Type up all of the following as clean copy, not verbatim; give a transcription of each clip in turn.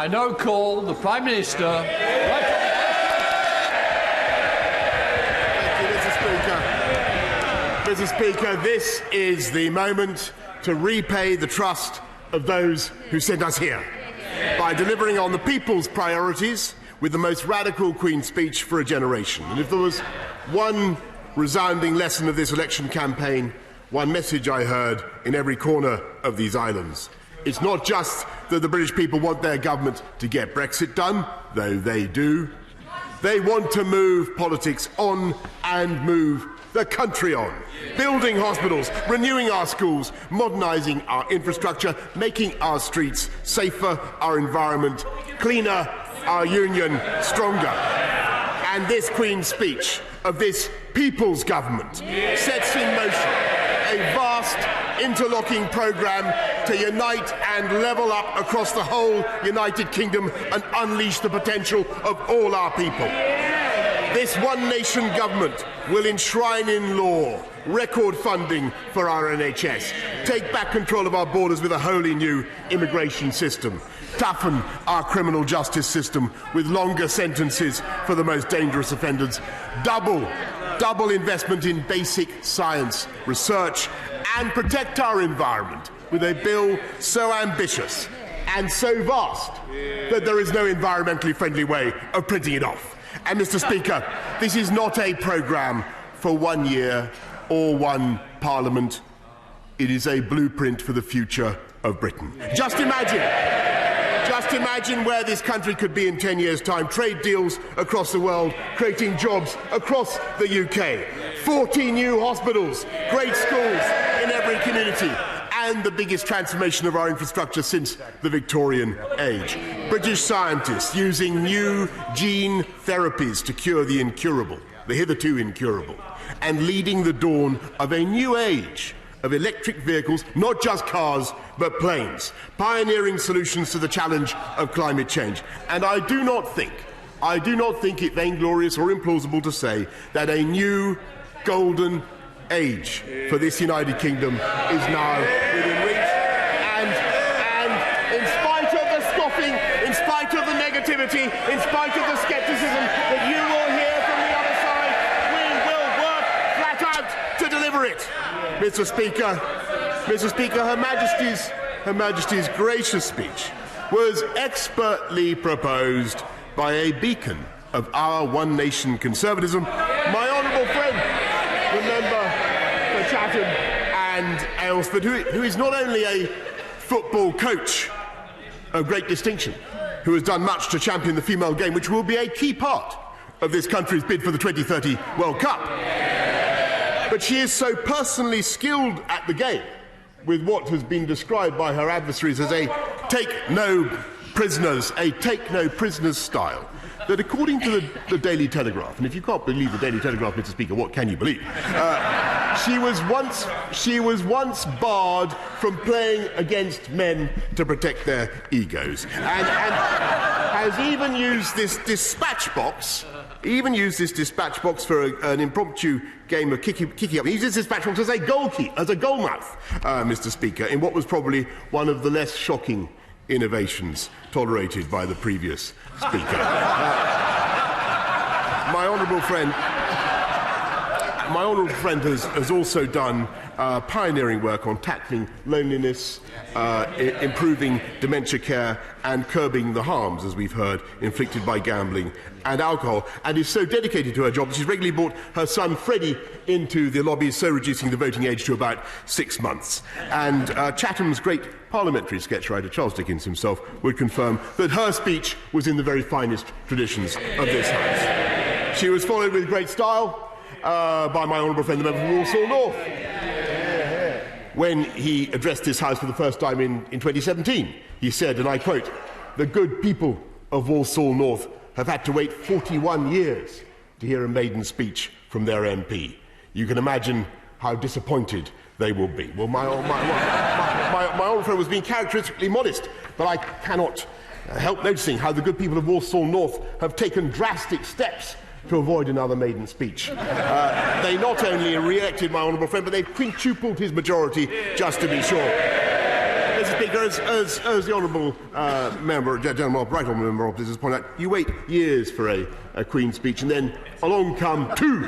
I now call the Prime Minister. Mr. Speaker, this is the moment to repay the trust of those who sent us here by delivering on the people's priorities with the most radical Queen's speech for a generation. And if there was one resounding lesson of this election campaign, one message I heard in every corner of these islands, it's not just that the British people want their government to get Brexit done, though they do. They want to move politics on and move the country on. Building hospitals, renewing our schools, modernising our infrastructure, making our streets safer, our environment cleaner, our union stronger. And this Queen's speech of this people's government sets in motion a vast interlocking programme to unite and level up across the whole United Kingdom and unleash the potential of all our people. This one-nation government will enshrine in law record funding for our NHS, take back control of our borders with a wholly new immigration system, toughen our criminal justice system with longer sentences for the most dangerous offenders, double investment in basic science research, and protect our environment with a bill so ambitious and so vast that there is no environmentally friendly way of printing it off. And, Mr. Speaker, this is not a programme for 1 year or one parliament. It is a blueprint for the future of Britain. Just imagine where this country could be in 10 years' time. Trade deals across the world, creating jobs across the UK. 40 new hospitals, great schools in every community, and the biggest transformation of our infrastructure since the Victorian age. British scientists using new gene therapies to cure the incurable, the hitherto incurable, and leading the dawn of a new age of electric vehicles, not just cars, but planes, pioneering solutions to the challenge of climate change. And I do not think it vainglorious or implausible to say that a new golden age for this United Kingdom is now within reach. And in spite of the scoffing, in spite of the negativity, in spite of the scepticism that you will hear from the other side, we will work flat out to deliver it. Mr. Speaker, Her Majesty's gracious speech was expertly proposed by a beacon of our one-nation conservatism, my honourable friend, the member for Chatham and Aylesford, who is not only a football coach of great distinction, who has done much to champion the female game, which will be a key part of this country's bid for the 2030 World Cup. But she is so personally skilled at the game, with what has been described by her adversaries as a take no prisoners style, that according to the Daily Telegraph, and if you can't believe the Daily Telegraph, Mr. Speaker, what can you believe? She was once barred from playing against men to protect their egos, and has even used this dispatch box. For an impromptu game of kicking up. He uses this dispatch box as a goalmouth, Mr. Speaker, in what was probably one of the less shocking innovations tolerated by the previous Speaker. My honourable friend has also done pioneering work on tackling loneliness, improving dementia care, and curbing the harms, as we've heard, inflicted by gambling and alcohol, and is so dedicated to her job that she's regularly brought her son Freddie into the lobbies, so reducing the voting age to about 6 months. And Chatham's great parliamentary sketch writer, Charles Dickens himself, would confirm that her speech was in the very finest traditions of this House. She was followed with great style by my honourable friend, the member for Walsall North, when he addressed this House for the first time in 2017. He said, and I quote, "The good people of Walsall North have had to wait 41 years to hear a maiden speech from their MP. You can imagine how disappointed they will be." Well, my honourable friend was being characteristically modest, but I cannot help noticing how the good people of Walsall North have taken drastic steps to avoid another maiden speech. They not only re-elected my honourable friend, but they've quintupled his majority just to be sure. Mr. Speaker, as the honourable right honourable member of opposition has pointed out, you wait years for a Queen's speech, and then along come two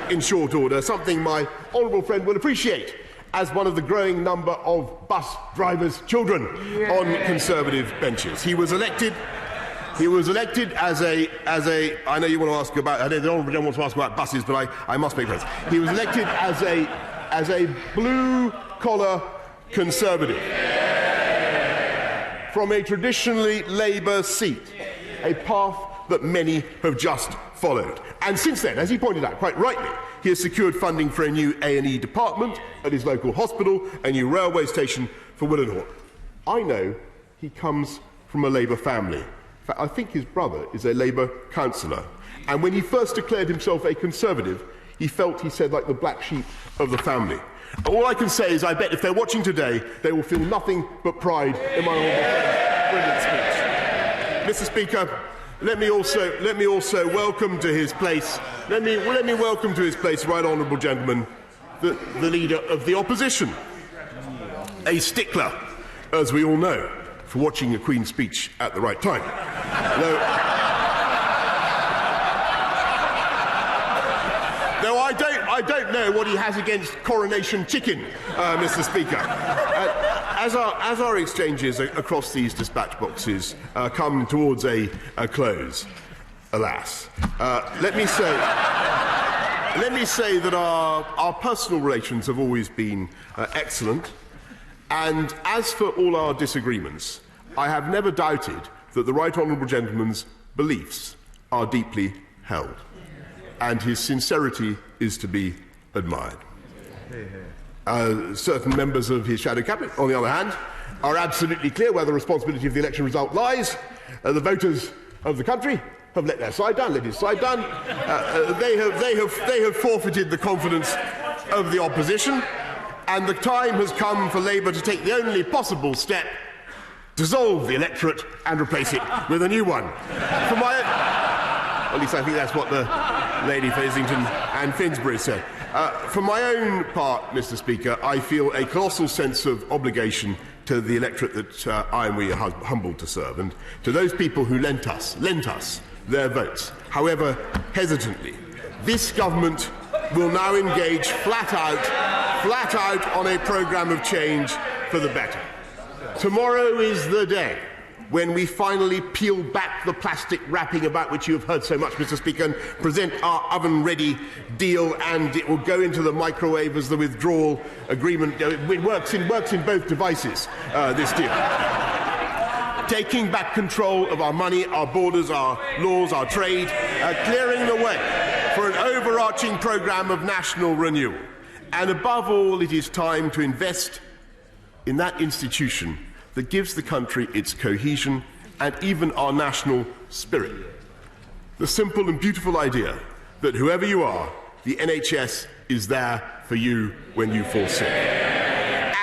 in short order. Something my honourable friend will appreciate, as one of the growing number of bus drivers' children on Conservative benches. He was elected as a. I know you want to ask about. I know the honourable gentleman wants to ask about buses, but I must make sense. He was elected as a blue-collar Conservative from a traditionally Labour seat, a path that many have just followed. And since then, as he pointed out quite rightly, he has secured funding for a new A&E department at his local hospital, a new railway station for Willenhall. I know he comes from a Labour family. In fact, I think his brother is a Labour councillor. And when he first declared himself a Conservative, he felt, he said, like the black sheep of the family. All I can say is I bet if they're watching today, they will feel nothing but pride in my brilliant speech. Mr. Speaker, let me also welcome to his place. Let me welcome to his place, right honourable gentleman, the leader of the opposition, a stickler, as we all know, for watching a Queen's speech at the right time. Though I don't know what he has against coronation chicken, Mr. Speaker. As our exchanges across these dispatch boxes come towards a close, alas, let me say that our personal relations have always been excellent, and as for all our disagreements, I have never doubted that the right honourable gentleman's beliefs are deeply held, and his sincerity is to be admired. Certain members of his shadow cabinet, on the other hand, are absolutely clear where the responsibility of the election result lies. The voters of the country have let their side down, let his side down. They have forfeited the confidence of the opposition, and the time has come for Labour to take the only possible step: dissolve the electorate and replace it with a new one. At least I think that's what the lady for Islington and Finsbury said. For my own part, Mr. Speaker, I feel a colossal sense of obligation to the electorate that I and we are humbled to serve, and to those people who lent us their votes, however hesitantly. This government will now engage flat out on a programme of change for the better. Tomorrow is the day when we finally peel back the plastic wrapping about which you have heard so much, Mr. Speaker, and present our oven-ready deal, and it will go into the microwave as the withdrawal agreement. It works in both devices, this deal. Taking back control of our money, our borders, our laws, our trade, clearing the way for an overarching programme of national renewal. And above all, it is time to invest in that institution that gives the country its cohesion and even our national spirit. The simple and beautiful idea that whoever you are, the NHS is there for you when you fall sick.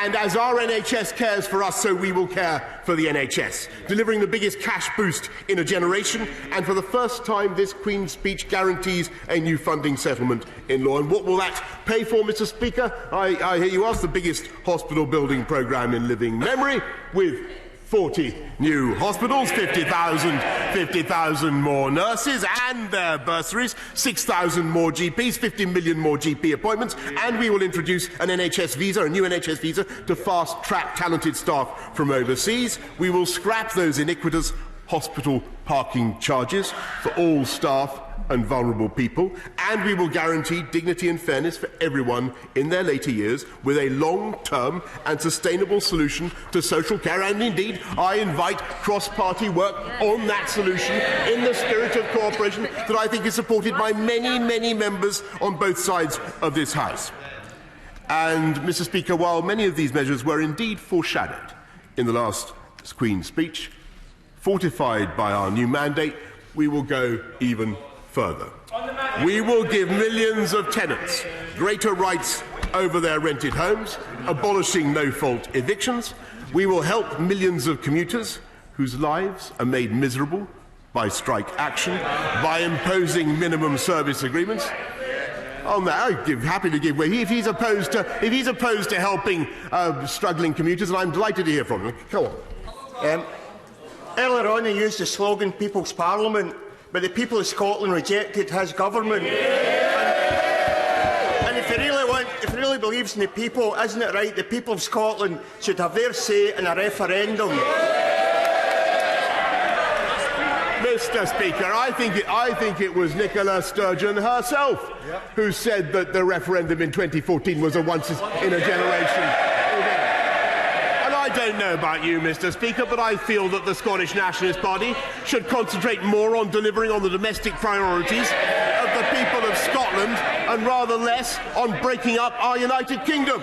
And as our NHS cares for us, so we will care for the NHS, delivering the biggest cash boost in a generation, and for the first time this Queen's speech guarantees a new funding settlement in law. And what will that pay for, Mr. Speaker? I hear you ask. The biggest hospital building programme in living memory, with 40 new hospitals, 50,000 more nurses and their bursaries, 6,000 more GPs, 50 million more GP appointments, and we will introduce an NHS visa, a new NHS visa, to fast-track talented staff from overseas. We will scrap those iniquitous hospital parking charges for all staff and vulnerable people, and we will guarantee dignity and fairness for everyone in their later years with a long-term and sustainable solution to social care. And indeed, I invite cross-party work on that solution in the spirit of cooperation that I think is supported by many, many members on both sides of this House. And, Mr. Speaker, while many of these measures were indeed foreshadowed in the last Queen's speech, fortified by our new mandate, we will go even further. We will give millions of tenants greater rights over their rented homes, abolishing no-fault evictions. We will help millions of commuters whose lives are made miserable by strike action, by imposing minimum service agreements. on that, I'm happy to give way. If he's opposed to helping struggling commuters, and I'm delighted to hear from him. Go on. Earlier on, he used the slogan "People's Parliament," but the people of Scotland rejected his government. And if he really believes in the people, isn't it right the people of Scotland should have their say in a referendum? Mr. Speaker, I think it was Nicola Sturgeon herself who said that the referendum in 2014 was a once-in-a-generation event. And I don't know about you, Mr. Speaker, but I feel that the Scottish Nationalist Party should concentrate more on delivering on the domestic priorities of the people of Scotland and rather less on breaking up our United Kingdom.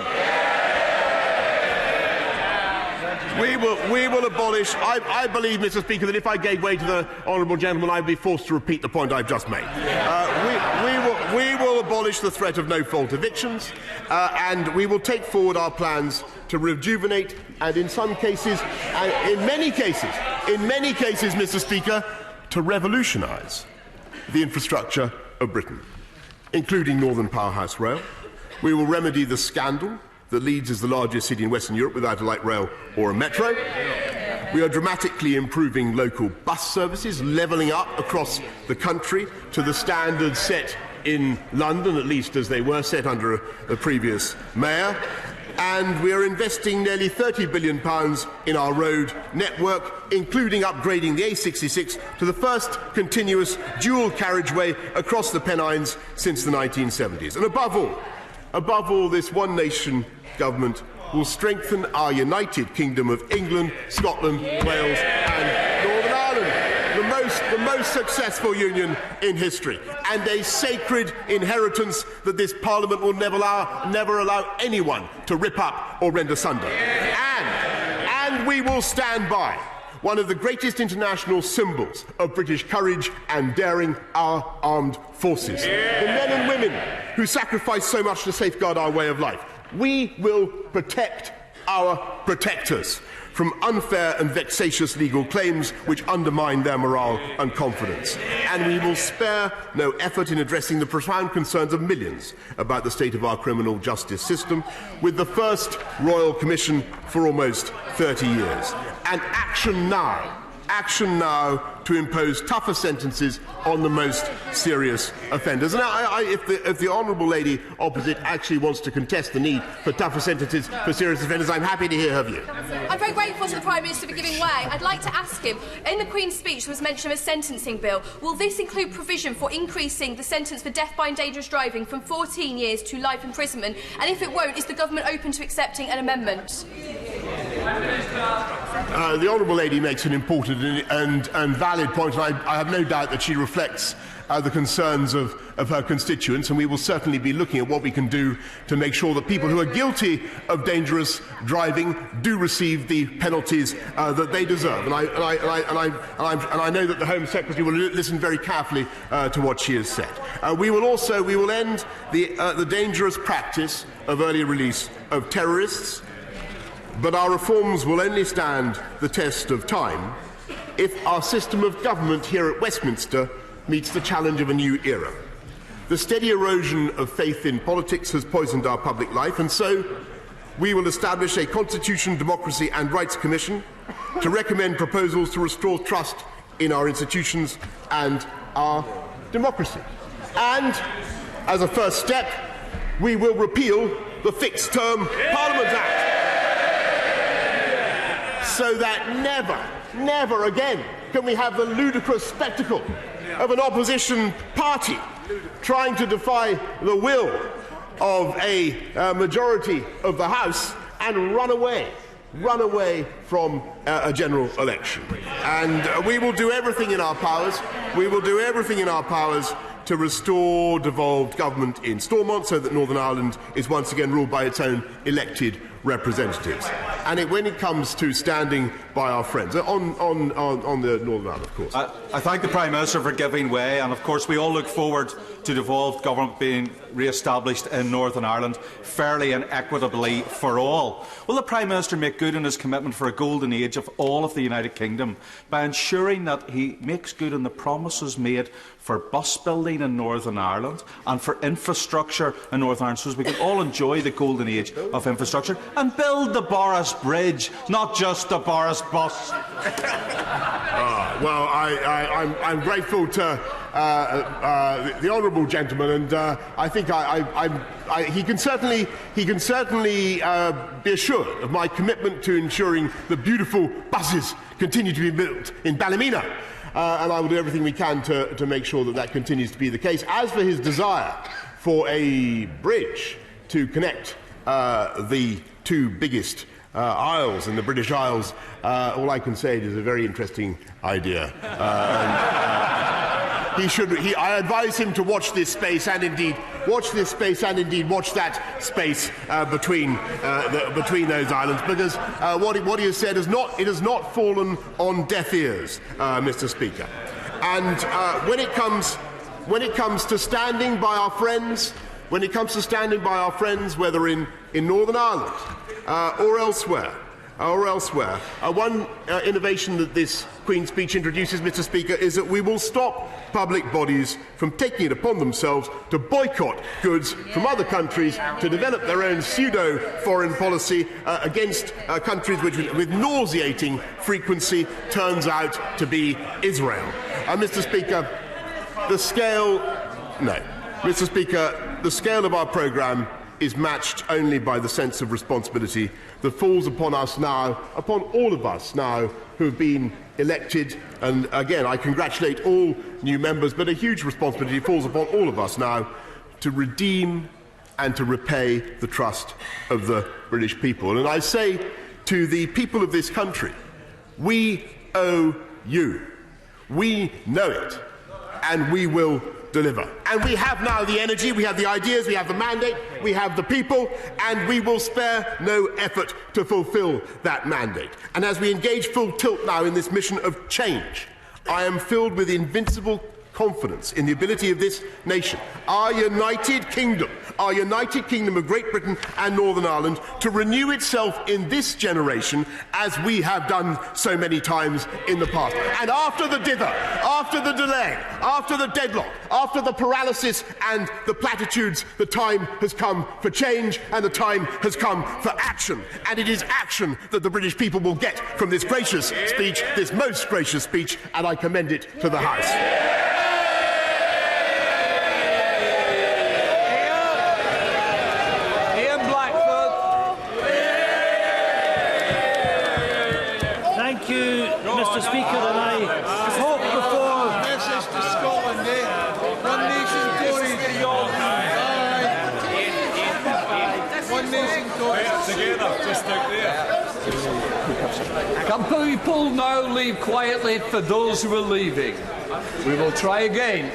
We will abolish. I believe, Mr. Speaker, that if I gave way to the honourable gentleman, I would be forced to repeat the point I've just made. We will abolish the threat of no-fault evictions, and we will take forward our plans to rejuvenate and, in some cases, and in many cases, Mr. Speaker, to revolutionise the infrastructure of Britain, including Northern Powerhouse Rail. We will remedy the scandal that Leeds is the largest city in Western Europe without a light rail or a metro. We are dramatically improving local bus services, levelling up across the country to the standards set in London, at least as they were set under the previous mayor. And we are investing nearly £30 billion in our road network, including upgrading the A66 to the first continuous dual carriageway across the Pennines since the 1970s. And above all, this one nation government will strengthen our United Kingdom of England, Scotland, Wales and Northern Ireland, the most successful union in history, and a sacred inheritance that this Parliament will never allow anyone to rip up or rend asunder. And we will stand by one of the greatest international symbols of British courage and daring, our armed forces. The men and women who sacrifice so much to safeguard our way of life. We will protect our protectors from unfair and vexatious legal claims which undermine their morale and confidence. And we will spare no effort in addressing the profound concerns of millions about the state of our criminal justice system, with the first Royal Commission for almost 30 years. And action now to impose tougher sentences on the most serious offenders. Now, if the honourable lady opposite actually wants to contest the need for tougher sentences for serious offenders, I'm happy to hear her view. I'm very grateful to the Prime Minister for giving way. I'd like to ask him, in the Queen's speech there was mention of a sentencing bill. Will this include provision for increasing the sentence for death by dangerous driving from 14 years to life imprisonment? And if it won't, is the government open to accepting an amendment? The honourable lady makes an important and valid point, and I have no doubt that she reflects the concerns of her constituents, and we will certainly be looking at what we can do to make sure that people who are guilty of dangerous driving do receive the penalties that they deserve. And I know that the Home Secretary will listen very carefully to what she has said. We will end the dangerous practice of early release of terrorists. But our reforms will only stand the test of time if our system of government here at Westminster meets the challenge of a new era. The steady erosion of faith in politics has poisoned our public life, and so we will establish a Constitution, Democracy and Rights Commission to recommend proposals to restore trust in our institutions and our democracy. And, as a first step, we will repeal the Fixed Term Parliament Act, so that never again can we have the ludicrous spectacle of an opposition party trying to defy the will of a majority of the House and run away from a general election. And we will do everything in our powers. To restore devolved government in Stormont so that Northern Ireland is once again ruled by its own elected representatives. And when it comes to standing by our friends, on the Northern Ireland, of course. I thank the Prime Minister for giving way, and of course we all look forward to devolved government being re-established in Northern Ireland fairly and equitably for all? Will the Prime Minister make good on his commitment for a golden age of all of the United Kingdom by ensuring that he makes good on the promises made for bus building in Northern Ireland and for infrastructure in Northern Ireland, so as we can all enjoy the golden age of infrastructure and build the Boris Bridge, not just the Boris bus? Well, I'm grateful to the honourable gentleman, and I think he can certainly be assured of my commitment to ensuring that beautiful buses continue to be built in Ballymena. And I will do everything we can to make sure that that continues to be the case. As for his desire for a bridge to connect the two biggest isles in the British Isles, all I can say is a very interesting idea. I advise him to watch this space and indeed watch that space between those islands, because what he has said has not fallen on deaf ears, Mr. Speaker. And when it comes to standing by our friends, whether in Northern Ireland or elsewhere, one innovation that this Queen's speech introduces, Mr. Speaker, is that we will stop public bodies from taking it upon themselves to boycott goods from other countries to develop their own pseudo-foreign policy against countries which, with nauseating frequency, turns out to be Israel. Mr. Speaker, the scale of our programme is matched only by the sense of responsibility that falls upon us now, upon all of us now who have been elected. And again, I congratulate all new members, but a huge responsibility falls upon all of us now to redeem and to repay the trust of the British people. And I say to the people of this country, we owe you. We know it, and we will deliver. And we have now the energy, we have the ideas, we have the mandate, we have the people, and we will spare no effort to fulfil that mandate. And as we engage full tilt now in this mission of change, I am filled with invincible confidence in the ability of this nation, our United Kingdom of Great Britain and Northern Ireland, to renew itself in this generation as we have done so many times in the past. And after the dither, after the delay, after the deadlock, after the paralysis and the platitudes, the time has come for change and the time has come for action. And it is action that the British people will get from this gracious speech, this most gracious speech, and I commend it to the House. Mr. Speaker, and I hope before... Message to Scotland, One nation, Tories. One nation, Tories. Together, just out there. Can people now leave quietly for those who are leaving? We will try again.